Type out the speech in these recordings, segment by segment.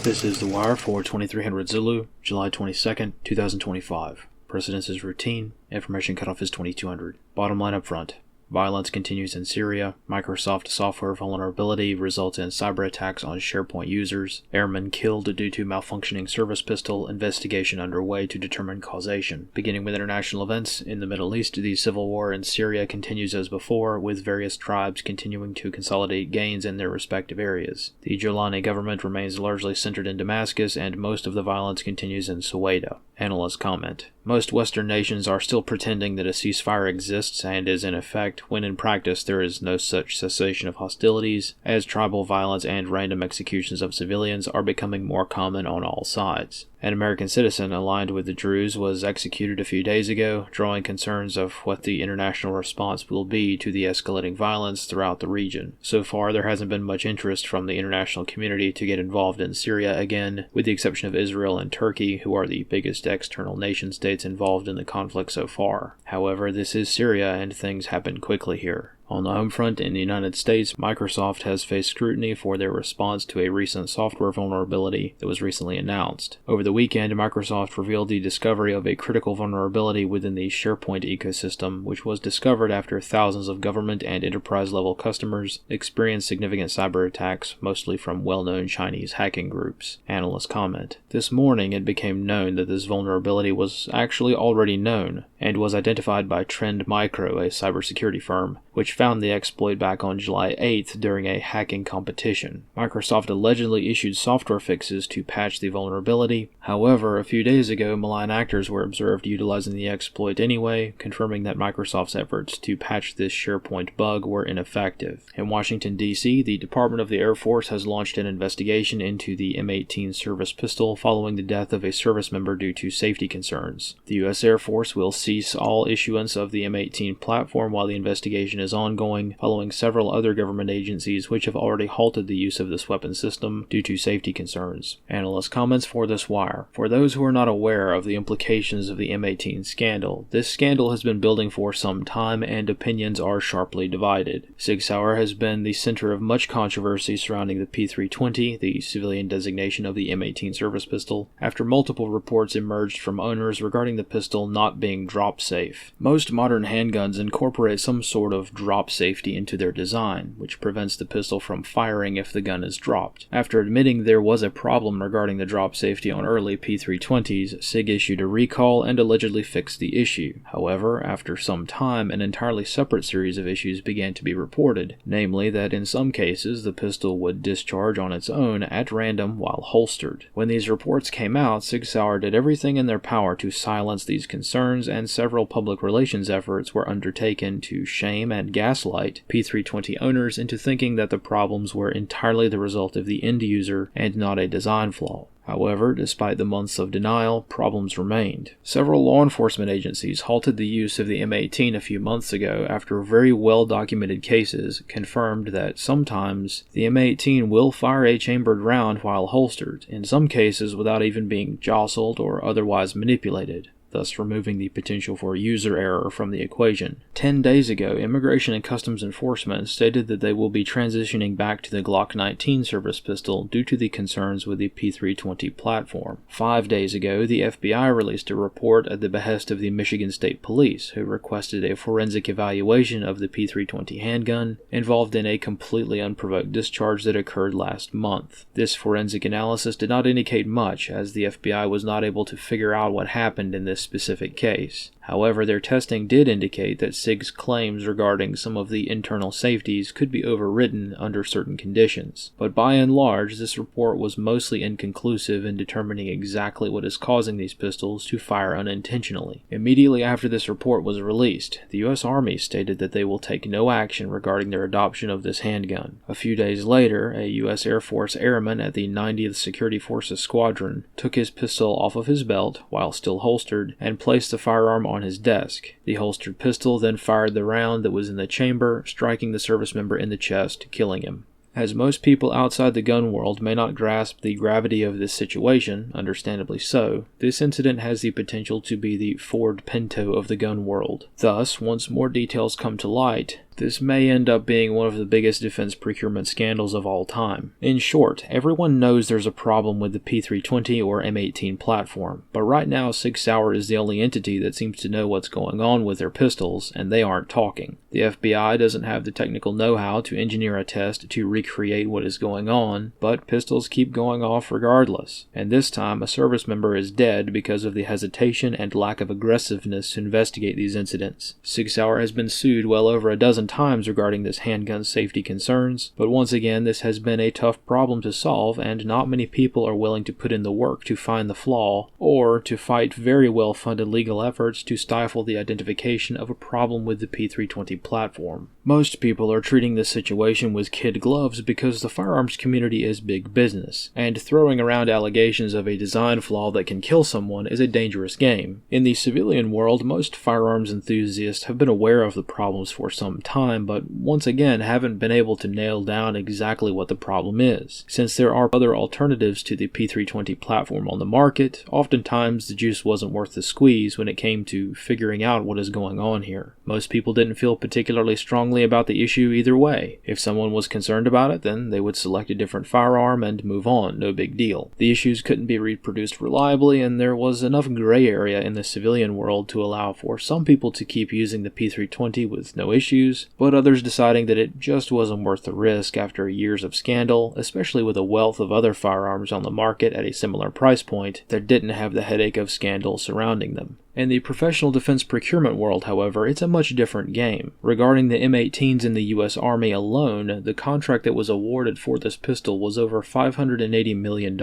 This is The Wire for 2300 Zulu, July 22nd, 2025. Precedence is routine. Information cutoff is 2200. Bottom line up front. Violence continues in Syria. Microsoft software vulnerability results in cyber attacks on SharePoint users. Airmen killed due to malfunctioning service pistol. Investigation underway to determine causation. Beginning with international events in the Middle East, the civil war in Syria continues as before, with various tribes continuing to consolidate gains in their respective areas. The Jolani government remains largely centered in Damascus, and most of the violence continues in Suwaida. Analysts comment. Most Western nations are still pretending that a ceasefire exists and is in effect, when in practice there is no such cessation of hostilities, as tribal violence and random executions of civilians are becoming more common on all sides. An American citizen aligned with the Druze was executed a few days ago, drawing concerns of what the international response will be to the escalating violence throughout the region. So far, there hasn't been much interest from the international community to get involved in Syria again, with the exception of Israel and Turkey, who are the biggest external nation-states involved in the conflict so far. However, this is Syria, and things happen quickly here. On the home front in the United States, Microsoft has faced scrutiny for their response to a recent software vulnerability that was recently announced. Over the weekend, Microsoft revealed the discovery of a critical vulnerability within the SharePoint ecosystem, which was discovered after thousands of government and enterprise-level customers experienced significant cyber attacks, mostly from well-known Chinese hacking groups. Analysts comment. This morning, it became known that this vulnerability was actually already known, and was identified by Trend Micro, a cybersecurity firm, which found the exploit back on July 8th during a hacking competition. Microsoft allegedly issued software fixes to patch the vulnerability. However, a few days ago, malign actors were observed utilizing the exploit anyway, confirming that Microsoft's efforts to patch this SharePoint bug were ineffective. In Washington, D.C., the Department of the Air Force has launched an investigation into the M18 service pistol following the death of a service member due to safety concerns. The U.S. Air Force will cease all issuance of the M18 platform while the investigation is ongoing, following several other government agencies which have already halted the use of this weapon system due to safety concerns. Analyst comments for this wire. For those who are not aware of the implications of the M18 scandal, this scandal has been building for some time and opinions are sharply divided. Sig Sauer has been the center of much controversy surrounding the P320, the civilian designation of the M18 service pistol, after multiple reports emerged from owners regarding the pistol not being drop safe. Most modern handguns incorporate some sort of drop safety into their design, which prevents the pistol from firing if the gun is dropped. After admitting there was a problem regarding the drop safety on early P320s, SIG issued a recall and allegedly fixed the issue. However, after some time, an entirely separate series of issues began to be reported, namely that in some cases the pistol would discharge on its own at random while holstered. When these reports came out, Sig Sauer did everything in their power to silence these concerns, and several public relations efforts were undertaken to shame and gaslight P320 owners into thinking that the problems were entirely the result of the end user and not a design flaw. However, despite the months of denial, problems remained. Several law enforcement agencies halted the use of the M18 a few months ago after very well-documented cases confirmed that sometimes the M18 will fire a chambered round while holstered, in some cases without even being jostled or otherwise manipulated, thus removing the potential for user error from the equation. 10 days ago, Immigration and Customs Enforcement stated that they will be transitioning back to the Glock 19 service pistol due to the concerns with the P320 platform. 5 days ago, the FBI released a report at the behest of the Michigan State Police, who requested a forensic evaluation of the P320 handgun involved in a completely unprovoked discharge that occurred last month. This forensic analysis did not indicate much, as the FBI was not able to figure out what happened in this specific case. However, their testing did indicate that SIG's claims regarding some of the internal safeties could be overridden under certain conditions. But by and large, this report was mostly inconclusive in determining exactly what is causing these pistols to fire unintentionally. Immediately after this report was released, the U.S. Army stated that they will take no action regarding their adoption of this handgun. A few days later, a U.S. Air Force airman at the 90th Security Forces Squadron took his pistol off of his belt while still holstered and placed the firearm on his desk. The holstered pistol then fired the round that was in the chamber, striking the service member in the chest, killing him. As most people outside the gun world may not grasp the gravity of this situation, understandably so, this incident has the potential to be the Ford Pinto of the gun world. Thus, once more details come to light, This may end up being one of the biggest defense procurement scandals of all time. In short, everyone knows there's a problem with the P320 or M18 platform, but right now Sig Sauer is the only entity that seems to know what's going on with their pistols, and they aren't talking. The FBI doesn't have the technical know-how to engineer a test to recreate what is going on, but pistols keep going off regardless. And this time, a service member is dead because of the hesitation and lack of aggressiveness to investigate these incidents. Sig Sauer has been sued well over a dozen times regarding this handgun safety concerns, but once again this has been a tough problem to solve, and not many people are willing to put in the work to find the flaw, or to fight very well-funded legal efforts to stifle the identification of a problem with the P320 platform. Most people are treating this situation with kid gloves because the firearms community is big business, and throwing around allegations of a design flaw that can kill someone is a dangerous game. In the civilian world, most firearms enthusiasts have been aware of the problems for some time, but once again haven't been able to nail down exactly what the problem is. Since there are other alternatives to the P320 platform on the market, oftentimes the juice wasn't worth the squeeze when it came to figuring out what is going on here. Most people didn't feel particularly strongly about the issue either way. If someone was concerned about it, then they would select a different firearm and move on, no big deal. The issues couldn't be reproduced reliably, and there was enough gray area in the civilian world to allow for some people to keep using the P320 with no issues, but others deciding that it just wasn't worth the risk after years of scandal, especially with a wealth of other firearms on the market at a similar price point that didn't have the headache of scandal surrounding them. In the professional defense procurement world, however, it's a much different game. Regarding the M18s in the U.S. Army alone, the contract that was awarded for this pistol was over $580 million,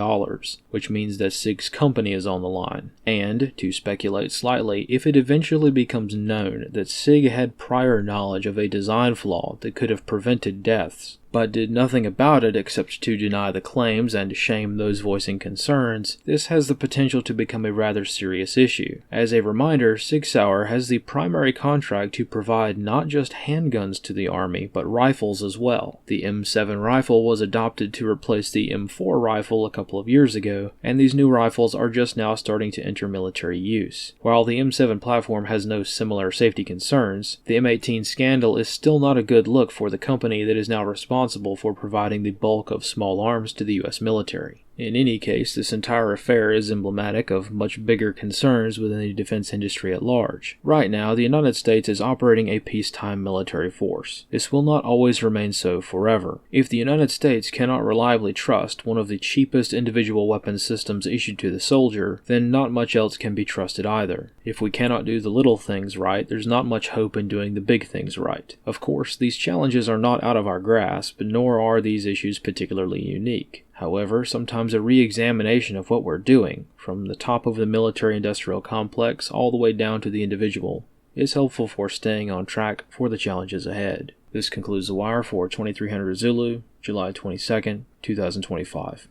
which means that SIG's company is on the line. And, to speculate slightly, if it eventually becomes known that SIG had prior knowledge of a design flaw that could have prevented deaths, but did nothing about it except to deny the claims and shame those voicing concerns, this has the potential to become a rather serious issue. As a reminder, Sig Sauer has the primary contract to provide not just handguns to the Army, but rifles as well. The M7 rifle was adopted to replace the M4 rifle a couple of years ago, and these new rifles are just now starting to enter military use. While the M7 platform has no similar safety concerns, the M18 scandal is still not a good look for the company that is now responsible for providing the bulk of small arms to the U.S. military. In any case, this entire affair is emblematic of much bigger concerns within the defense industry at large. Right now, the United States is operating a peacetime military force. This will not always remain so forever. If the United States cannot reliably trust one of the cheapest individual weapons systems issued to the soldier, then not much else can be trusted either. If we cannot do the little things right, there's not much hope in doing the big things right. Of course, these challenges are not out of our grasp, nor are these issues particularly unique. However, sometimes a re-examination of what we're doing, from the top of the military-industrial complex all the way down to the individual, is helpful for staying on track for the challenges ahead. This concludes The Wire for 2300 Zulu, July 22nd, 2025.